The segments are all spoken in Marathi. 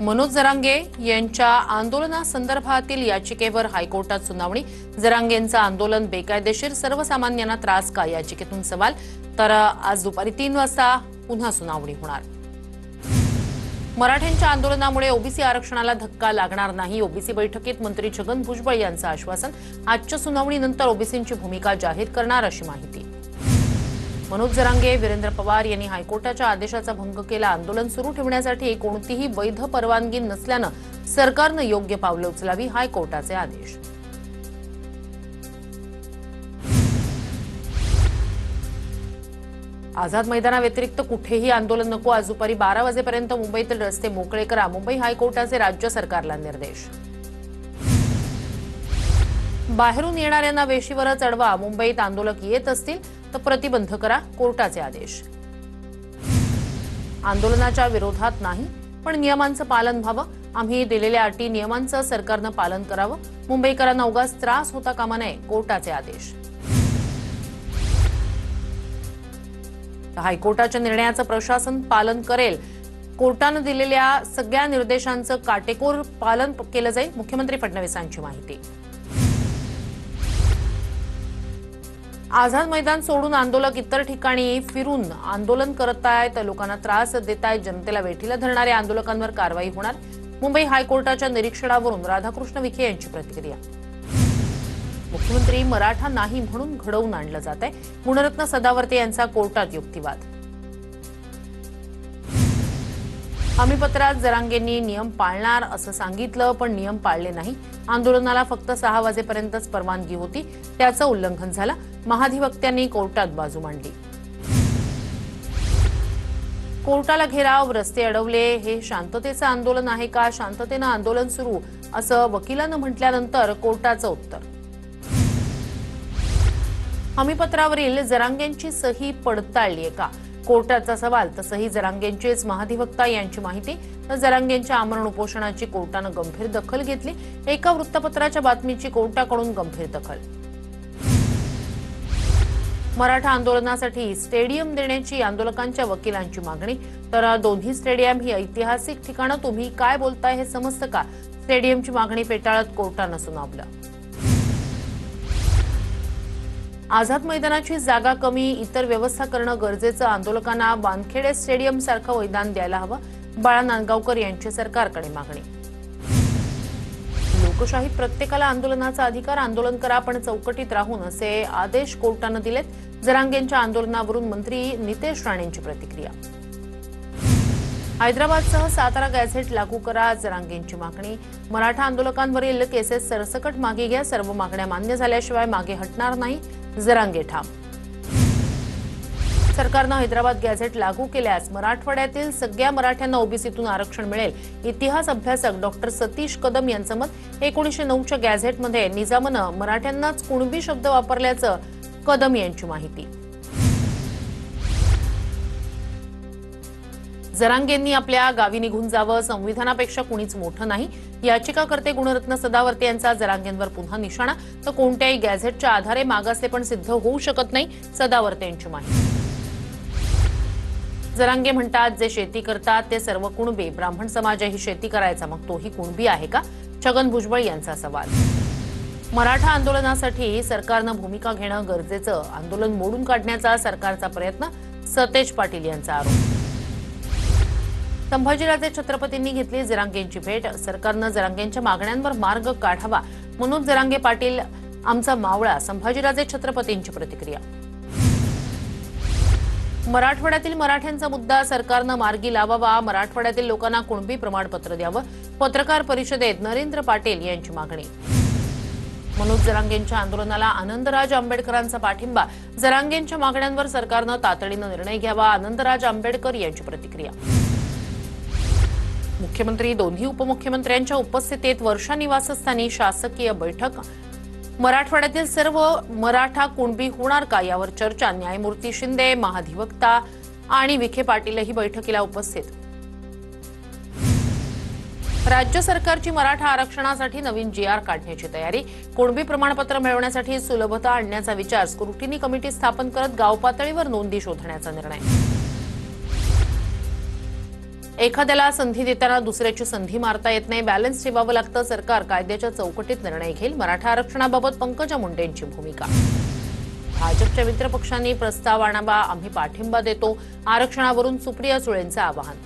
मनोज जरांगे यांच्या आंदोलनासंदर्भातील याचिकेवर हायकोर्टात सुनावणी। जरांगेंचं आंदोलन बेकायदेशीर, सर्वसामान्यांना त्रास का याचिकेतून सवाल। तर आज दुपारी 3 वाजता पुन्हा सुनावणी होणार। मराठ्यांच्या आंदोलनामुळे ओबीसी आरक्षणाला धक्का लागणार नाही, ओबीसी बैठकीत मंत्री छगन भुजबळ यांचं आश्वासन। आजच्या सुनावणीनंतर ओबीसींची भूमिका जाहीर करणार अशी माहिती। मनोज जरांगे, वीरेंद्र पवार यांनी हायकोर्टाच्या आदेशाचा भंग केला। आंदोलन सुरू ठेवण्यासाठी कोणतीही वैध परवानगी नसल्यानं सरकारनं योग्य पावलं उचलावी, हायकोर्टाचे आदेश। आझाद मैदानाव्यतिरिक्त कुठेही आंदोलन नको, आज दुपारी 12 वाजेपर्यंत मुंबईतील रस्ते मोकळे करा, मुंबई हायकोर्टाचे राज्य सरकारला निर्देश। बाहेरून येणाऱ्यांना वेशीवरच अडवा, मुंबईत आंदोलक येत असतील तर प्रतिबंध करा, कोर्टाचे आदेश। आंदोलनाच्या विरोधात नाही, पण नियमांचं पालन व्हावं, आम्ही दिलेल्या अटी नियमांचं सरकारनं पालन करावं, मुंबईकरांना उगाच त्रास होता कामा नये, कोर्टाचे आदेश। हायकोर्टाच्या निर्णयाचं प्रशासन पालन करेल, कोर्टानं दिलेल्या सगळ्या निर्देशांचं काटेकोर पालन केलं जाईल, मुख्यमंत्री फडणवीसांची माहिती। आझाद मैदान सोडून आंदोलक इतर ठिकाणी फिरून आंदोलन करतायत, लोकांना त्रास देतायत, जनतेला वेठीला धरणाऱ्या आंदोलकांवर कारवाई होणार। मुंबई हायकोर्टाच्या निरीक्षणावरून राधाकृष्ण विखे यांची प्रतिक्रिया। मुख्यमंत्री मराठा नाही म्हणून घडवून आणलं जात आहे, गुणरत्न सदावर्ते यांचा कोर्टात युक्तिवाद। हमीपत्रात जरांगेंनी नियम पाळणार असं सांगितलं, पण नियम पाळले नाही। आंदोलनाला फक्त 6 वाजेपर्यंतच परवानगी होती, त्याचं उल्लंघन झालं, महाधिवक्त्यांनी कोर्टात बाजू मांडली। कोर्टाला घेराव, रस्ते अडवले, हे शांततेचं आंदोलन आहे का? शांततेनं आंदोलन सुरू असं वकिलानं म्हटल्यानंतर कोर्टाचं उत्तर। हमीपत्रावरील जरांगेंची सही पडताळलीये का? कोर्टाचा सवाल। तसंही जरांगेंचेच महाधिवक्ता यांची माहिती। तर जरांगेंच्या आमरण उपोषणाची कोर्टानं गंभीर दखल घेतली, एका वृत्तपत्राच्या बातमीची कोर्टाकडून गंभीर दखल। मराठा आंदोलनासाठी स्टेडियम देण्याची आंदोलकांच्या वकिलांची मागणी। तर दोन्ही स्टेडियम ही ऐतिहासिक ठिकाणं, तुम्ही काय बोलताय हे समजतं का? स्टेडियमची मागणी फेटाळत कोर्टानं सुनावलं। आझाद मैदानाची जागा कमी, इतर व्यवस्था करणं गरजेचं, आंदोलकांना वानखेडे स्टेडियम सारखं मैदान द्यायला हवं, बाळा नांदगावकर यांची सरकारकडे मागणी। लोकशाहीत प्रत्येकाला आंदोलनाचा अधिकार, आंदोलन करा पण चौकटीत राहून, असे आदेश कोर्टानं दिलेत। जरांगेंच्या आंदोलनावरून मंत्री नितेश राणेंची प्रतिक्रिया। हैदराबादसह सातारा गॅझेट लागू करा, जरांगेंची मागणी। मराठा आंदोलकांवरील केसेस सरसकट मागे घ्या, सर्व मागण्या मान्य झाल्याशिवाय मागे हटणार नाही, जरांगे ठाम। सरकारनं हैदराबाद गॅझेट लागू केल्यास मराठवाड्यातील सगळ्या मराठ्यांना ओबीसीतून आरक्षण मिळेल, इतिहास अभ्यासक डॉक्टर सतीश कदम यांचं मत। 1909च्या गॅझेटमध्ये निजामानं मराठ्यांनाच कुणबी शब्द वापरल्याचं कदम यांची माहिती। जरांगेंनी आपल्या गावी निघून जावं, संविधानापेक्षा कुणीच मोठं नाही, याचिकाकर्ते गुणरत्न सदावर्ते यांचा जरांगेंवर पुन्हा निशाणा। तर कोणत्याही गॅझेटच्या आधारे मागासलेपण सिद्ध होऊ शकत नाही, सदावर्ते यांची माहिती। जरांगे म्हणतात, जे शेती करतात ते सर्व कुणबी, ब्राह्मण समाजही शेती करायचा, मग तोही कुणबी आहे का? छगन भुजबळ यांचा सवाल। मराठा आंदोलनासाठी सरकारनं भूमिका घेणं गरजेचं, आंदोलन मोडून काढण्याचा सरकारचा प्रयत्न, सतेज पाटील यांचा आरोप। संभाजीराजे छत्रपतींनी घेतली जरांगेंची भेट, सरकारनं जरांगेंच्या मागण्यांवर मार्ग काढावा, मनोज जरांगे पाटील आमचा मावळा, संभाजीराजे छत्रपतींची प्रतिक्रिया। मराठवाड्यातील मराठ्यांचा मुद्दा सरकारनं मार्गी लावावा, मराठवाड्यातील लोकांना कुणबी प्रमाणपत्र द्यावं, पत्रकार परिषदेत नरेंद्र पाटील यांची मागणी। मनोज जरांगेंच्या आंदोलनाला आनंदराज आंबेडकरांचा पाठिंबा, जरांगेंच्या मागण्यांवर सरकारनं तातडीनं निर्णय घ्यावा, आनंदराज आंबेडकर यांची प्रतिक्रिया। मुख्यमंत्री, दोन्ही उपमुख्यमंत्र्यांच्या उपस्थितीत वर्षा निवासस्थानी शासकीय बैठक। मराठवाड्यातील सर्व मराठा कुणबी होणार का यावर चर्चा, न्यायमूर्ती शिंदे, महाधिवक्ता आणि विखे पाटीलही बैठकीला उपस्थित। राज्य सरकारची मराठा आरक्षणासाठी नवीन जीआर काढण्याची तयारी, कुणबी प्रमाणपत्र मिळवण्यासाठी सुलभता आणण्याचा विचार, स्क्रुटिनी कमिटी स्थापन करत गाव पातळीवर नोंदी शोधण्याचा निर्णय। एखाद्याला संधी देताना दुसऱ्याची संधी मारता येत नाही, बॅलन्स ठेवावं लागतं. सरकार कायद्याच्या चौकटीत निर्णय घेईल. मराठा आरक्षणाबाबत पंकजा मुंडेंची भूमिका. भाजपच्या मित्रपक्षांनी प्रस्ताव आणावा, आम्ही पाठिंबा देतो. आरक्षणावरून सुप्रिया सुळेंचं आवाहन.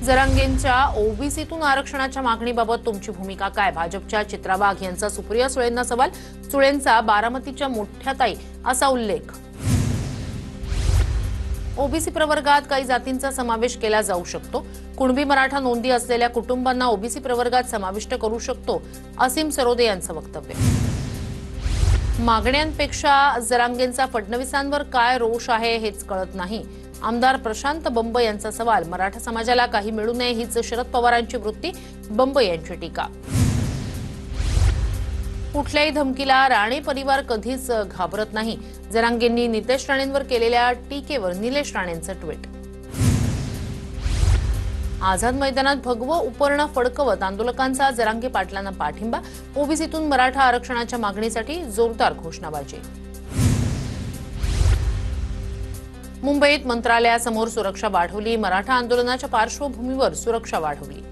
जरांगेंच्या ओबीसीतून आरक्षणाच्या मागणीबाबत तुमची भूमिका काय? भाजपच्या चित्रा वाघ यांचा सुप्रिया सुळेंना सवाल. सुळेंचा बारामतीच्या मोठ्या ताई असा उल्लेख. ओबीसी प्रवर्गात काही जातींचा समावेश केला जाऊ शकतो. कुणबी मराठा नोंदी असलेल्या कुटुंबांना ओबीसी प्रवर्गात समाविष्ट करू शकतो, असीम सरोदे यांचं वक्तव्य. मागण्यांपेक्षा जरांगेंचा फडणवीसांवर काय रोष आहे हेच कळत नाही. आमदार प्रशांत बंब यांचा सवाल. मराठा समाजाला काही मिळू नये हीच शरद पवारांची वृत्ती, बंब यांची टीका. कुठल्याही धमकीला राणे परिवार कधीच घाबरत नाही. जरांगेंनी नितेश राणेंवर केलेल्या टीकेवर निलेश राणेंचं ट्विट. आझाद मैदानात भगवं उपरणं फडकवत आंदोलकांचा जरांगे पाटलांना पाठिंबा. ओबीसीतून मराठा आरक्षणाच्या मागणीसाठी जोरदार घोषणाबाजी. मुंबईत मंत्रालयासमोर सुरक्षा वाढवली. मराठा आंदोलनाच्या पार्श्वभूमीवर सुरक्षा वाढवली.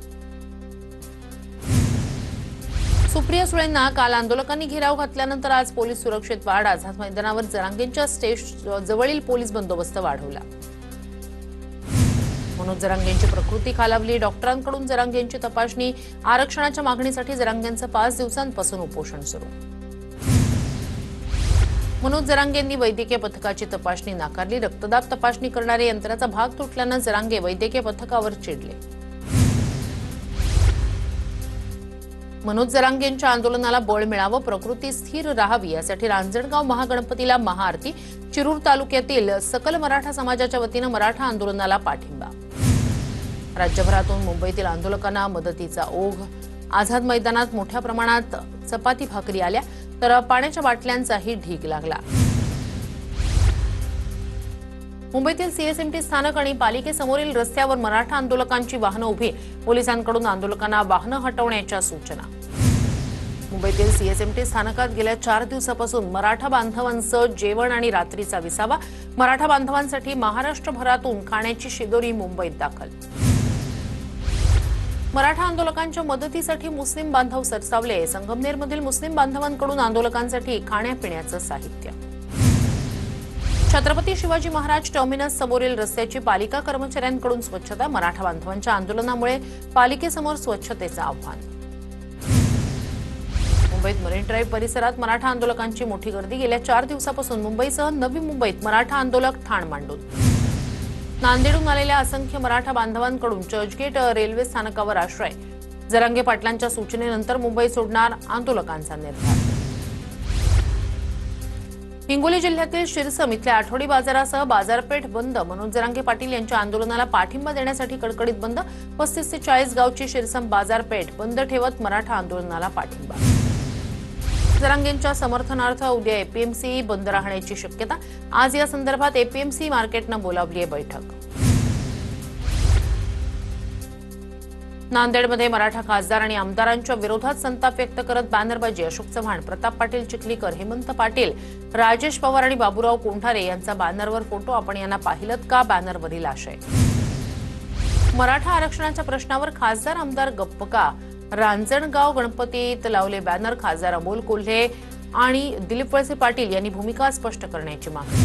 सुप्रिया सुळेंना काल आंदोलकांनी घेराव घातल्यानंतर आज पोलीस सुरक्षेत वाढ. आझाद मैदानावर जरांगेंच्या स्टेज जवळील पोलीस बंदोबस्त वाढवला. मनोज जरांगेंची प्रकृती खालावली. डॉक्टरांकडून जरांगेंची तपासणी. आरक्षणाच्या मागणीसाठी जरांगेंचं 5 दिवसांपासून उपोषण सुरू. मनोज जरांगेंनी वैद्यकीय पथकाची तपासणी नाकारली. रक्तदाब तपासणी करणाऱ्या यंत्राचा भाग तुटल्यानं जरांगे वैद्यकीय पथकावर चिडले. मनोज जरांगेंच्या आंदोलनाला बळ मिळावं, प्रकृती स्थिर राहावी यासाठी रांजणगाव महागणपतीला महाआरती. चिरूर तालुक्यातील सकल मराठा समाजाच्या वतीनं मराठा आंदोलनाला पाठिंबा. राज्यभरातून मुंबईतील आंदोलकांना मदतीचा ओघ. आझाद मैदानात मोठ्या प्रमाणात चपाती भाकरी आल्या तर पाण्याच्या बाटल्यांचाही ढीग लागला. मुंबईतील सीएसएमटी स्थानक आणि पालिकेसमोरील रस्त्यावर मराठा आंदोलकांची वाहनं उभी. पोलिसांकडून आंदोलकांना वाहनं हटवण्याच्या सूचना. मुंबईतील सीएसएमटी स्थानकात गेल्या 4 दिवसापासून मराठा बांधवांचं जेवण आणि रात्रीचा विसावा. मराठा बांधवांसाठी महाराष्ट्रभरातून खाण्याची शिदोरी मुंबईत दाखल. मराठा आंदोलकांच्या मदतीसाठी मुस्लिम बांधव सरसावले. संगमनेरमधील मुस्लिम बांधवांकडून आंदोलकांसाठी खाण्यापिण्याचं साहित्य. छत्रपती शिवाजी महाराज टर्मिनस समोरील रस्त्याची पालिका कर्मचाऱ्यांकडून स्वच्छता. मराठा बांधवांच्या आंदोलनामुळे पालिकेसमोर स्वच्छतेचं आव्हान. मुंबईत मरीन ड्राईव्ह परिसरात मराठा आंदोलकांची मोठी गर्दी. गेल्या 4 दिवसापासून मुंबईसह नवी मुंबईत मराठा आंदोलक ठाण मांडून. नांदेडहून आलेल्या असंख्य मराठा बांधवांकडून चर्चगेट रेल्वे स्थानकावर आश्रय. जरांगे पाटलांच्या सूचनेनंतर मुंबई सोडणार आंदोलकांचा निर्धार. हिंगोली जिल्ह्यातील शिरसम इथल्या आठवडी बाजारासह बाजारपेठ बंद. मनोज जरांगे पाटील यांच्या आंदोलनाला पाठिंबा देण्यासाठी कडकडीत बंद. 35 ते 40 गावची शिरसम बाजारपेठ बंद ठेवत मराठा आंदोलनाला पाठिंबा. जरांगेंच्या समर्थनार्थ उद्या एपीएमसी बंद राहण्याची शक्यता. आज या संदर्भात एपीएमसी मार्केटनं बोलावली आहे बैठक. नांदेडमध्ये मराठा खासदार आणि आमदारांच्या विरोधात संताप व्यक्त करत बॅनरबाजी. अशोक चव्हाण, प्रताप पाटील चिखलीकर, हेमंत पाटील, राजेश पवार आणि बाबूराव कोंढारे यांचा बॅनरवर फोटो. आपण यांना पाहिलत का? बॅनरवरील आशय. मराठा आरक्षणाच्या प्रश्नावर खासदार आमदार गप्प का? रांजणगाव गणपतीत लावले बॅनर. खासदार अमोल कोल्हे आणि दिलीप वळसे पाटील यांनी भूमिका स्पष्ट करण्याची मागणी.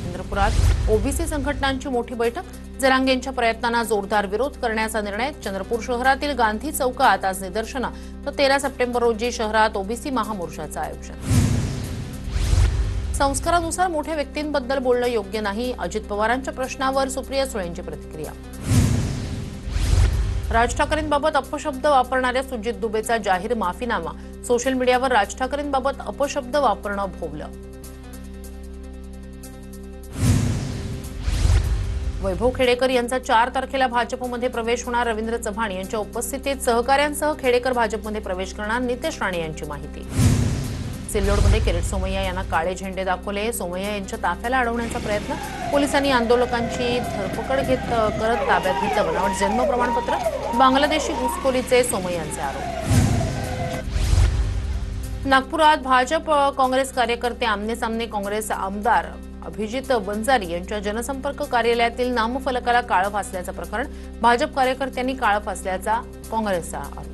चंद्रपुरात ओबीसी संघटनांची मोठी बैठक. जरांगेंच्या प्रयत्नांना जोरदार विरोध करण्याचा निर्णय. चंद्रपूर शहरातील गांधी चौकात आज निदर्शनं तर 13 सप्टेंबर रोजी शहरात ओबीसी महामोर्चाचं आयोजन. संस्कारानुसार मोठ्या व्यक्तींबद्दल बोलणं योग्य नाही. अजित पवारांच्या प्रश्नावर सुप्रिया सुळेंची प्रतिक्रिया. राज ठाकरेंबाबत अपशब्द वापरणाऱ्या सुजित दुबेचा जाहीर माफीनामा. सोशल मीडियावर राज ठाकरेंबाबत अपशब्द वापरणं भोवलं. वैभव खेडेकर यांचा 4 तारखेला भाजपमध्ये प्रवेश होणार. रवींद्र चव्हाण यांच्या उपस्थितीत सहकाऱ्यांसह खेडेकर भाजपमध्ये प्रवेश करणार. नितेश राणे यांची माहिती. सिल्लोडमध्ये किरीट सोमय्या यांना काळे झेंडे दाखवले. सोमय्या यांच्या ताफ्याला अडवण्याचा प्रयत्न. पोलिसांनी आंदोलकांची धरपकड करत ताब्यात घेतलं. बनावट जन्म प्रमाणपत्र. बांगलादेशी घुसखोरीचे सोमय्यांचे आरोप. नागपुरात भाजप काँग्रेस कार्यकर्ते आमने सामने. काँग्रेस आमदार अभिजित बंजारी यांच्या जनसंपर्क कार्यालयातील नामफलकाला काळं फासल्याचं प्रकरण, भाजप कार्यकर्त्यांनी काळं फासल्याचा काँग्रेसचा आरोप.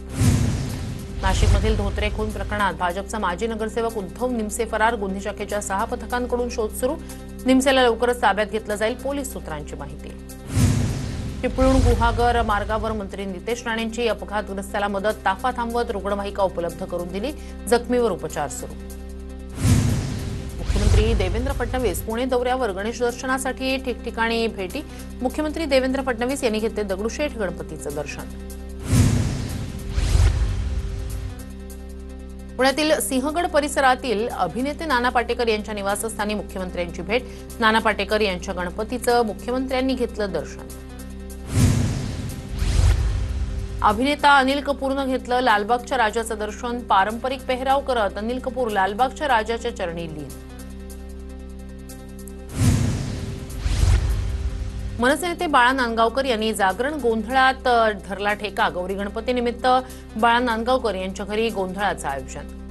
नाशिकमधील धोत्रे खून प्रकरणात भाजपचा माजी नगरसेवक उद्धव निमसे फरार, गुन्हे शाखेच्या 6 पथकांकडून शोध सुरू. निमसेला लवकरच ताब्यात घेतलं जाईल, पोलीस सूत्रांची माहिती. चिपळूण गुहागर मार्गावर मंत्री नितेश राणेंची अपघातग्रस्ताला मदत, ताफा थांबवत रुग्णवाहिका उपलब्ध करून दिली, जखमीवर उपचार सुरू. मुख्यमंत्री देवेंद्र फडणवीस पुणे दौऱ्यावर, गणेश दर्शनासाठी ठिकठिकाणी भेटी. मुख्यमंत्री देवेंद्र फडणवीस यांनी घेतले दगडूशेठ गणपतीचं दर्शन. पुण्यातील सिंहगड परिसरातील अभिनेते नाना पाटेकर यांच्या निवासस्थानी मुख्यमंत्र्यांची भेट. नाना पाटेकर यांच्या गणपतीचं मुख्यमंत्र्यांनी घेतलं दर्शन. अभिनेता अनिल कपूरनं घेतलं लालबागच्या राजाचं दर्शन. पारंपरिक पेहराव करत अनिल कपूर लालबागच्या राजाच्या चरणी लीन. मनसे नेते बाळा नांदगावकर यांनी जागरण गोंधळात धरला ठेका. गौरी गणपतीनिमित्त बाळा नांदगावकर यांच्या घरी गोंधळाचं आयोजन.